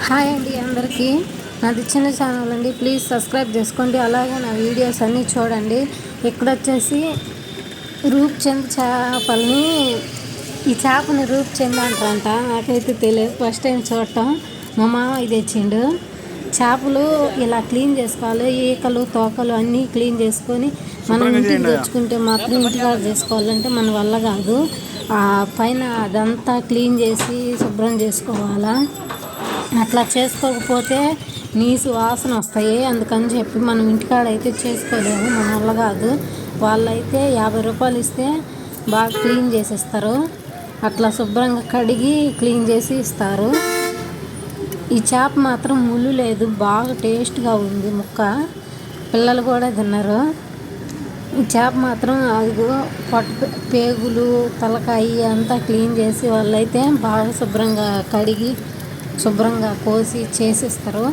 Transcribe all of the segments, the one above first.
Hi అండి అందరికీ. నాది చిన్న ఛానల్ అండి, ప్లీజ్ సబ్స్క్రైబ్ చేసుకోండి. అలాగే నా వీడియోస్ అన్నీ చూడండి. ఇక్కడ వచ్చేసి రూప్చంద్ చేపల్ని, ఈ చేపని రూప్చంద్ అంటారంట. నాకైతే తెలియదు, ఫస్ట్ టైం చూడటం. మా మామ ఇది తెచ్చిండు. చేపలు ఇలా క్లీన్ చేసుకోవాలి, ఈకలు తోకలు అన్నీ క్లీన్ చేసుకొని మనం ఇంటికి తెచ్చుకుంటే మాత్రం ఇంటికాడ చేసుకోవాలంటే మన వల్ల కాదు. ఆ పైన అదంతా క్లీన్ చేసి శుభ్రం చేసుకోవాలా. అట్లా చేసుకోకపోతే నీసు వాసన వస్తాయి. అందుకని చెప్పి మనం ఇంటికాడ అయితే చేసుకోలేము, మన వల్ల కాదు. వాళ్ళైతే 50 రూపాయలు ఇస్తే బాగా క్లీన్ చేసేస్తారు. అట్లా శుభ్రంగా కడిగి క్లీన్ చేసి ఇస్తారు. ఈ చేప మాత్రం ముళ్ళు లేదు, బాగా టేస్ట్గా ఉంది ముక్క. పిల్లలు కూడా తిన్నారు. ఈ చేప మాత్రం అదిగో పేగులు తలకాయి అంతా క్లీన్ చేసి వాళ్ళైతే బాగా శుభ్రంగా కడిగి శుభ్రంగా కోసి చేసిస్తారు.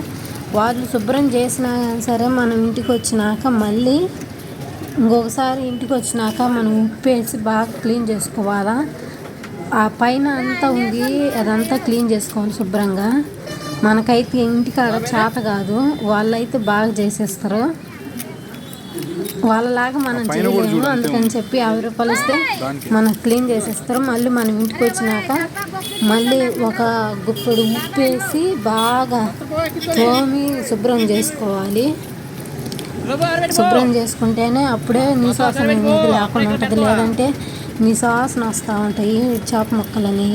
వాళ్ళు శుభ్రం చేసినా సరే మనం ఇంటికి వచ్చినాక మళ్ళీ ఇంకొకసారి ఇంటికి వచ్చినాక మనం ఉప్పేసి బాగా క్లీన్ చేసుకోవాలా. ఆ పైన అంతా ఉంది, అదంతా క్లీన్ చేసుకోవాలి శుభ్రంగా. మనకైతే ఇంటికాడ చేత కాదు, వాళ్ళైతే బాగా చేసేస్తారు. వాళ్ళలాగా మనం చేయలేము. అందుకని చెప్పి 50 రూపాయలు ఇస్తే మనం క్లీన్ చేసేస్తారు. మళ్ళీ మనం ఇంటికి వచ్చినాక మళ్ళీ ఒక గుప్పెడు ఉప్పేసి బాగా తోమి శుభ్రం చేసుకోవాలి. శుభ్రం చేసుకుంటేనే అప్పుడే నీసువాసన అనేది లేకుండా ఉంటుంది, లేదంటే నీసువాసన వస్తూ ఉంటాయి చేప ముక్కలని.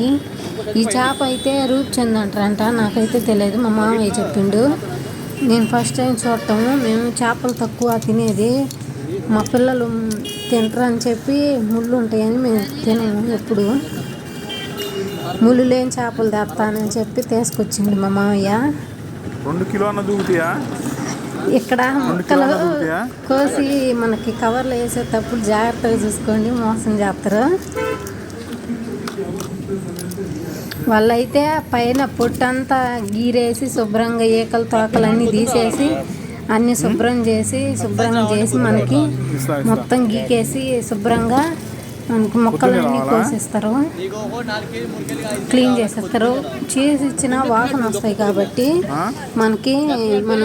ఈ చేప అయితే రూప్చంద్ అంటారంట, నాకైతే తెలియదు, మా మామయ్య చెప్పిండు. నేను ఫస్ట్ టైం చూడటము. మేము చేపలు తక్కువ తినేది, మా పిల్లలు తింటారు అని చెప్పి ముళ్ళు ఉంటాయని మేము తినము. ఎప్పుడు ముళ్ళు లేని చేపలు తెస్తానని చెప్పి తీసుకొచ్చింది మా మామయ్య. 2 కిలోల దూకుతాయా? ఇక్కడ ముక్కలు కోసి మనకి కవర్లో వేసేటప్పుడు జాగ్రత్తగా చూసుకోండి, మోసం చేస్తారు. వాళ్ళైతే పైన పొట్టంతా గీరేసి శుభ్రంగా ఈకలు తోకలు అన్నీ తీసేసి అన్నీ శుభ్రం చేసి మనకి మొత్తం గీకేసి శుభ్రంగా మనకి మొక్కలన్నీ కోసిస్తారు, క్లీన్ చేసేస్తారు. చేసి ఇచ్చిన వాసన వస్తాయి కాబట్టి మనం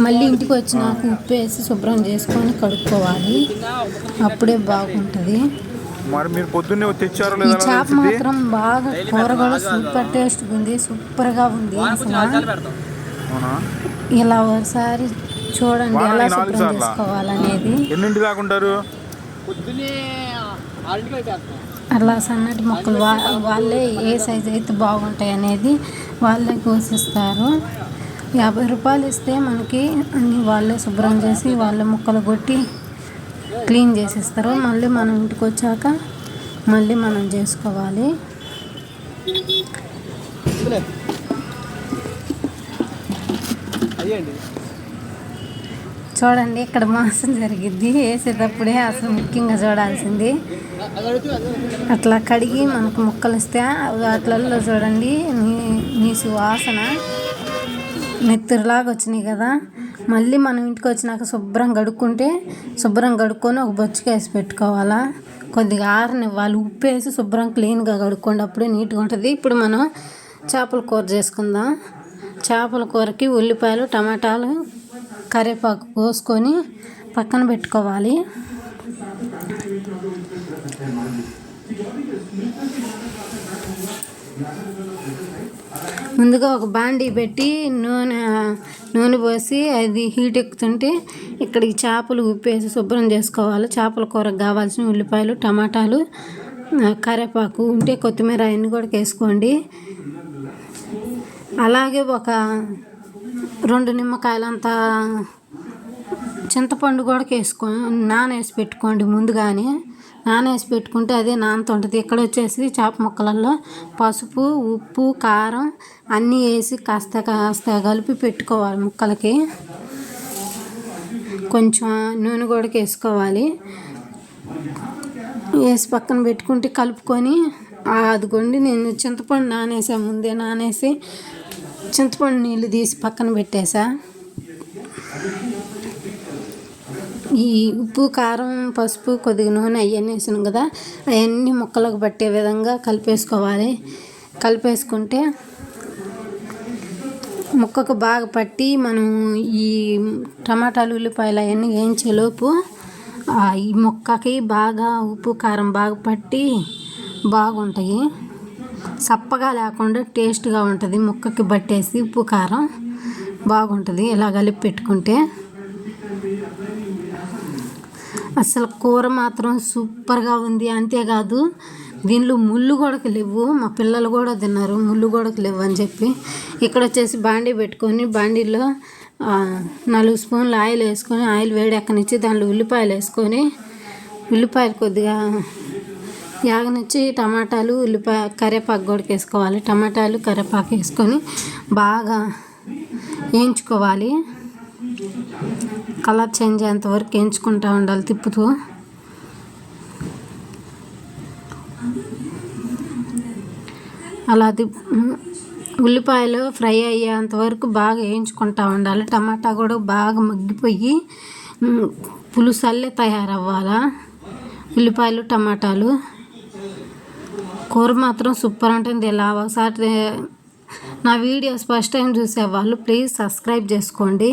మళ్ళీ ఇంటికి వచ్చినాక ఉప్పు వేసి శుభ్రం చేసుకొని కడుక్కోవాలి, అప్పుడే బాగుంటుంది. ఈ చేప మాత్రం బాగా కూర కూడా సూపర్ టేస్ట్గా ఉంది, సూపర్గా ఉంది అసలు. ఇలా ఒకసారి చూడండి ఎలా శుభ్రం చేసుకోవాలనేది. అలా సన్నటి మొక్కలు వాళ్ళే ఏ సైజు అయితే బాగుంటాయి అనేది వాళ్ళే కోసిస్తారు. 50 రూపాయలు ఇస్తే మనకి అన్నీ వాళ్ళే శుభ్రం చేసి వాళ్ళే ముక్కలు కొట్టి క్లీన్ చేసిస్తారు. మళ్ళీ మనం ఇంటికి వచ్చాక మళ్ళీ మనం చేసుకోవాలి. చూడండి ఇక్కడ మోసం జరిగిద్ది, వేసేటప్పుడే అసలు ముఖ్యంగా చూడాల్సింది. అట్లా కడిగి మనకు ముక్కలు ఇస్తే వాటిలలో చూడండి నీసు వాసన నెత్తురులాగా వచ్చినాయి కదా. మళ్ళీ మనం ఇంటికి వచ్చినాక శుభ్రం కడుక్కొని ఒక బొచ్చుకు వేసి పెట్టుకోవాలా. కొద్దిగా ఆరనివ్వాలి, ఉప్పు వేసి శుభ్రం క్లీన్గా కడుక్కోండి, అప్పుడే నీట్గా ఉంటుంది. ఇప్పుడు మనం చేపల కూర చేసుకుందాం. చేపల కూరకి ఉల్లిపాయలు టమాటాలు కరివేపాకు కోసుకొని పక్కన పెట్టుకోవాలి. ముందుగా ఒక బాండీ పెట్టి నూనె పోసి అది హీట్ ఎక్కుతుంటే ఇక్కడ ఈ చేపలు ఉప్పేసి శుభ్రం చేసుకోవాలి. చేపల కూరకు కావాల్సిన ఉల్లిపాయలు టమాటాలు కరివేపాకు ఉంటే కొత్తిమీర అన్నీ కూడా వేసుకోండి. అలాగే ఒక 2 నిమ్మకాయలంతా చింతపండు కూడా నానేసి పెట్టుకోండి. ముందుగానే నానేసి పెట్టుకుంటే అదే నానుతుంటుంది. ఇక్కడ వచ్చేసి చేప ముక్కలలో పసుపు ఉప్పు కారం అన్నీ వేసి కాస్త కలిపి పెట్టుకోవాలి. ముక్కలకి కొంచెం నూనె కూడా వేసుకోవాలి. వేసి పక్కన పెట్టుకుంటే కలుపుకొని అదిగోండి నేను చింతపండు ముందే నానేసి చింతపండు నీళ్ళు తీసి పక్కన పెట్టేసా. ఈ ఉప్పు కారం పసుపు కొద్దిగా నూనె అవన్నీ వేసాను కదా, అవన్నీ ముక్కలకు పట్టే విధంగా కలిపేసుకోవాలి. కలిపేసుకుంటే ముక్కకు బాగా పట్టి మనం ఈ టమాటాలు ఉల్లిపాయలు అవన్నీ వేయించేలోపు ఈ ముక్కకి బాగా ఉప్పు కారం బాగా పట్టి బాగుంటాయి. సప్పగా లేకుండా టేస్ట్గా ఉంటుంది. ముక్కకి పట్టేసి ఉప్పు కారం బాగుంటుంది ఇలా కలిపి పెట్టుకుంటే. అసలు కూర మాత్రం సూపర్గా ఉంది. అంతేకాదు దీనిలో ముళ్ళు గొడక లేవు. మా పిల్లలు కూడా తిన్నారు ముళ్ళు గొడక లేవు అని చెప్పి. ఇక్కడ వచ్చేసి బాండీ పెట్టుకొని బాండీలో 4 స్పూన్లు ఆయిల్ వేసుకొని ఆయిల్ వేడెక్కనిచ్చి దాంట్లో ఉల్లిపాయలు వేసుకొని ఉల్లిపాయలు కొద్దిగా యాగనిచ్చి టమాటాలు కరివేపాకు కూడా వేసుకోవాలి. టమాటాలు కరివేపాకు వేసుకొని బాగా వేయించుకోవాలి. కలర్ చేంజ్ అయ్యేంత వరకు వేయించుకుంటూ ఉండాలి తిప్పుతూ. అలా ఉల్లిపాయలు ఫ్రై అయ్యేంత వరకు బాగా వేయించుకుంటూ ఉండాలి. టమాటా కూడా బాగా మగ్గిపోయి పులుసు అల్లే తయారవ్వాలా. ఉల్లిపాయలు టమాటాలు కూర మాత్రం సూపర్ ఉంటుంది. ఇలా ఒకసారి నా వీడియోస్ ఫస్ట్ టైం చూసేవాళ్ళు ప్లీజ్ సబ్స్క్రైబ్ చేసుకోండి.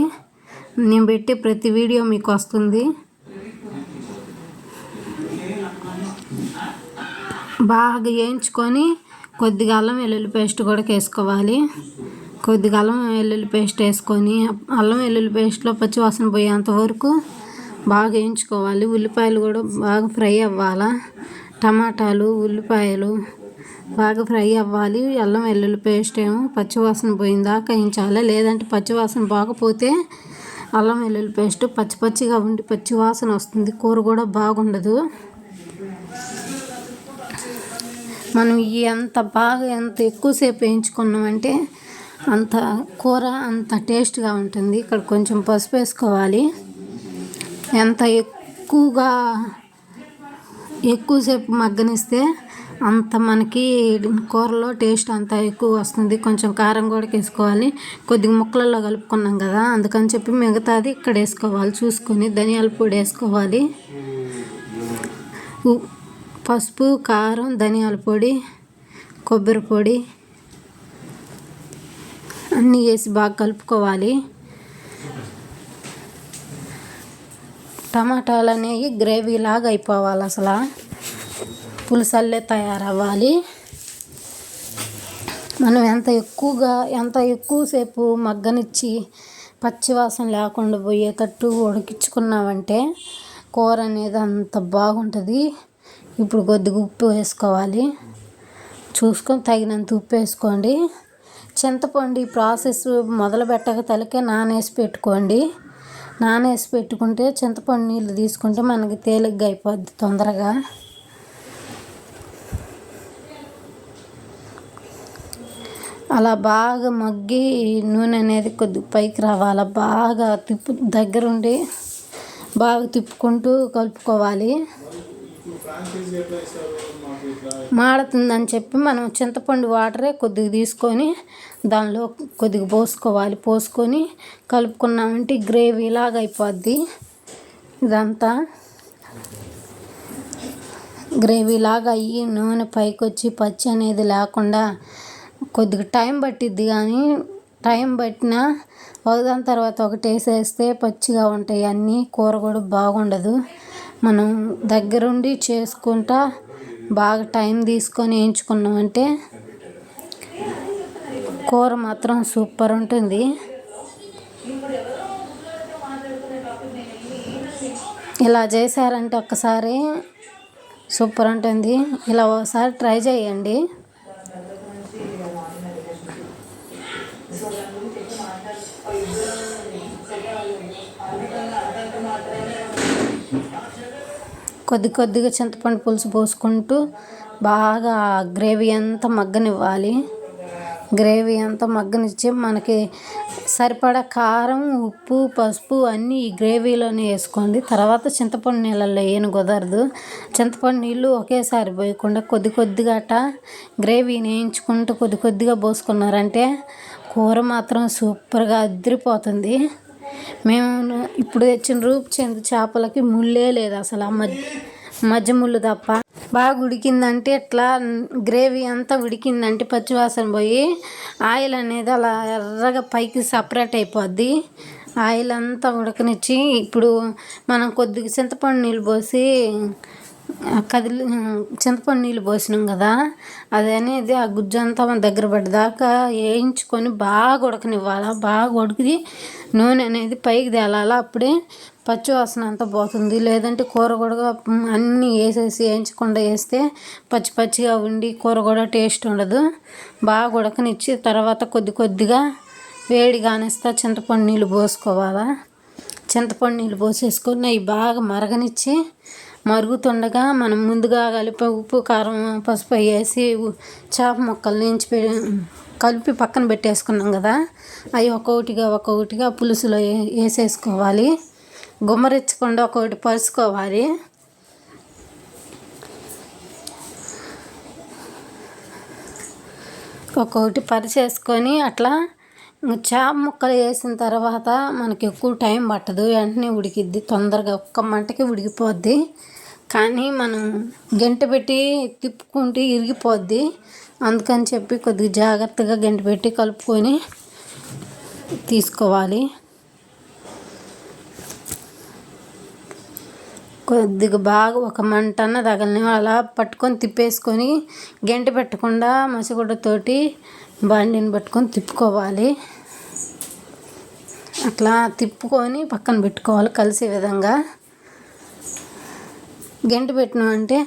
నేను పెట్టే ప్రతి వీడియో మీకు వస్తుంది. బాగా వేయించుకొని కొద్దిగా అల్లం వెల్లుల్లి పేస్ట్ కూడా వేసుకోవాలి. కొద్దిగా అల్లం వెల్లుల్లి పేస్ట్ వేసుకొని అల్లం వెల్లుల్లి పేస్ట్లో పచ్చివాసన పోయేంత వరకు బాగా వేయించుకోవాలి. ఉల్లిపాయలు కూడా బాగా ఫ్రై అవ్వాలా. టమాటాలు ఉల్లిపాయలు బాగా ఫ్రై అవ్వాలి. అల్లం వెల్లుల్లి పేస్ట్ ఏమో పచ్చివాసన పోయిందాకా వేయించాలి. లేదంటే పచ్చివాసన బాగపోతే అల్లం వెల్లుల్లి పేస్ట్ పచ్చిగా ఉండి పచ్చివాసన వస్తుంది. కూర కూడా బాగుండదు. మనం ఎంత ఎక్కువసేపు వేయించుకున్నామంటే అంత కూర అంత టేస్ట్గా ఉంటుంది. ఇక్కడ కొంచెం పసుపు వేసుకోవాలి. ఎంత ఎక్కువసేపు మగ్గనిస్తే అంత మనకి కూరలో టేస్ట్ అంత ఎక్కువ వస్తుంది. కొంచెం కారం కూడా వేసుకోవాలి. కొద్దిగా ముక్కలలో కలుపుకున్నాం కదా అందుకని చెప్పి మిగతాది ఇక్కడ వేసుకోవాలి. చూసుకొని ధనియాల పొడి వేసుకోవాలి. పసుపు కారం ధనియాల పొడి కొబ్బరి పొడి అన్నీ వేసి బాగా కలుపుకోవాలి. టమాటాలు అనేవి గ్రేవీ లాగా అయిపోవాలి. అసలు పులుసల్లే తయారవ్వాలి. మనం ఎంత ఎక్కువసేపు మగ్గనిచ్చి పచ్చివాసన లేకుండా పోయేటట్టు ఉడికించుకున్నామంటే కూర అనేది అంత బాగుంటుంది. ఇప్పుడు కొద్దిగా ఉప్పు వేసుకోవాలి. చూసుకొని తగినంత ఉప్పు వేసుకోండి. చింతపండు ఈ ప్రాసెస్ మొదలు పెట్టక తలకే నానేసి పెట్టుకోండి. నానేసి పెట్టుకుంటే చింతపండు నీళ్ళు తీసుకుంటే మనకి తేలిగ్గా అయిపోద్ది తొందరగా. అలా బాగా మగ్గి నూనె అనేది కొద్దిగా పైకి రావాలి. బాగా దగ్గరుండి బాగా తిప్పుకుంటూ కలుపుకోవాలి. మాడుతుందని చెప్పి మనం చింతపండు వాటరే కొద్దిగా తీసుకొని దానిలో కొద్దిగా పోసుకోవాలి. పోసుకొని కలుపుకున్నామంటే గ్రేవీ లాగా అయిపోద్ది. ఇదంతా గ్రేవీ లాగా అయ్యి నూనె పైకి వచ్చి పచ్చి అనేది లేకుండా కొద్దిగా టైం పట్టిద్ది. కానీ టైం పట్టినా ఒకదాని తర్వాత ఒకటి వేసేస్తే పచ్చిగా ఉంటాయి అన్నీ. కూర కూడా బాగుండదు. మనం దగ్గరుండి చేసుకుంటా బాగా టైం తీసుకొని వేయించుకున్నామంటే కూర మాత్రం సూపర్ ఉంటుంది. ఇలా చేశారంటే ఒక్కసారి సూపర్ ఉంటుంది. ఇలా ఒకసారి ట్రై చేయండి. కొద్దిగా చింతపండు పులుసు పోసుకుంటూ బాగా గ్రేవీ అంతా మగ్గనివ్వాలి. గ్రేవీ అంతా మగ్గనిచ్చి మనకి సరిపడా కారం ఉప్పు పసుపు అన్నీ ఈ గ్రేవీలోనే వేసుకోండి. తర్వాత చింతపండు నీళ్ళల్లో వేయను కుదరదు. చింతపండు నీళ్ళు ఒకేసారి పోయకుండా కొద్దిగా గ్రేవీని వేయించుకుంటూ కొద్దిగా పోసుకున్నారంటే కూర మాత్రం సూపర్గా అదిరిపోతుంది. మేము ఇప్పుడు తెచ్చిన రూప్ చంద్ చేపలకి ముళ్ళే లేదు అసలు. మధ్య ముళ్ళు తప్ప బాగా ఉడికిందంటే ఇట్లా గ్రేవీ అంతా ఉడికిందంటే పచ్చివాసన పోయి ఆయిల్ అనేది అలా ఎర్రగా పైకి సపరేట్ అయిపోద్ది. ఆయిల్ అంతా ఉడకనిచ్చి ఇప్పుడు మనం కొద్దిగా చింతపండు నీళ్ళు పోసి చింతపండు నీళ్ళు పోసినాం కదా, అది అనేది ఆ గుజ్జు అంతా మన దగ్గర పడ్డదాకా వేయించుకొని బాగా ఉడకనివ్వాలి. బాగా ఉడికి నూనె అనేది పైకి తేలాలి. అప్పుడే పచ్చివాసన అంతా పోతుంది. లేదంటే కూర కూడా అన్నీ వేసేసి వేయించకుండా వేస్తే పచ్చి పచ్చిగా ఉండి కూర కూడా టేస్ట్ ఉండదు. బాగా ఉడకనిచ్చి తర్వాత కొద్దిగా వేడి కానిస్తా చింతపండు నీళ్ళు పోసుకోవాలా. చింతపండు నీళ్ళు పోసేసుకొని అవి బాగా మరగనిచ్చి మరుగుతుండగా మనం ముందుగా కలిపి ఉప్పు కారం పసుపు వేసి చేప ముక్కలు కలిపి పక్కన పెట్టేసుకున్నాం కదా, అవి ఒక్కొక్కటిగా పులుసులో వేసేసుకోవాలి. గుమ్మరించకుండా ఒక్కొక్కటి పరుచుకోవాలి. ఒక్కొక్కటి పరిచేసుకొని అట్లా చేప ముక్కలు వేసిన తర్వాత మనకి ఎక్కువ టైం పట్టదు, వెంటనే ఉడికిద్ది, తొందరగా ఒక్క మంటకి ఉడికిపోద్ది. కానీ మనం గంట పెట్టి తిప్పుకుంటే ఇరిగిపోద్ది. అందుకని చెప్పి కొద్దిగా జాగ్రత్తగా గంట పెట్టి కలుపుకొని తీసుకోవాలి. కొద్దిగా బాగా ఒక మంటన్న తగలని అలా పట్టుకొని తిప్పేసుకొని గంట పెట్టకుండా మసిగుడ్డతోటి బండిని పట్టుకొని తిప్పుకోవాలి. అట్లా తిప్పుకొని పక్కన పెట్టుకోవాలి కలిసే విధంగా. గంట పెట్టినామంటే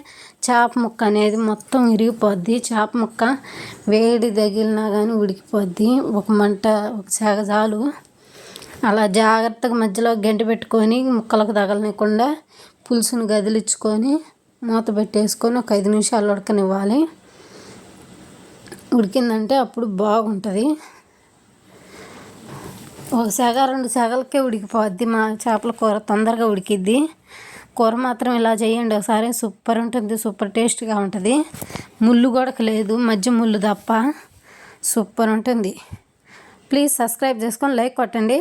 చేప ముక్క అనేది మొత్తం ఇరిగిపోద్ది. చేప ముక్క వేడి తగిలినా కానీ ఉడికిపోద్ది. ఒక సెగ చాలు. అలా జాగ్రత్తగా మధ్యలో గంట పెట్టుకొని ముక్కలకు తగలనివ్వకుండా పులుసుని గదిలించుకొని మూత పెట్టేసుకొని ఒక 5 నిమిషాలు ఉడకనివ్వాలి. ఉడికిందంటే అప్పుడు బాగుంటుంది. ఒక సెగ 2 సెగలకే ఉడికిపోద్ది. మా చేపల కూర తొందరగా ఉడికిద్ది. కూర మాత్రం ఇలా చేయండి ఒకసారి, సూపర్ ఉంటుంది, సూపర్ టేస్ట్గా ఉంటుంది. ముళ్ళు కూడా లేదు, మధ్య ముళ్ళు తప్ప సూపర్ ఉంటుంది. ప్లీజ్ సబ్స్క్రైబ్ చేసుకొని లైక్ కొట్టండి.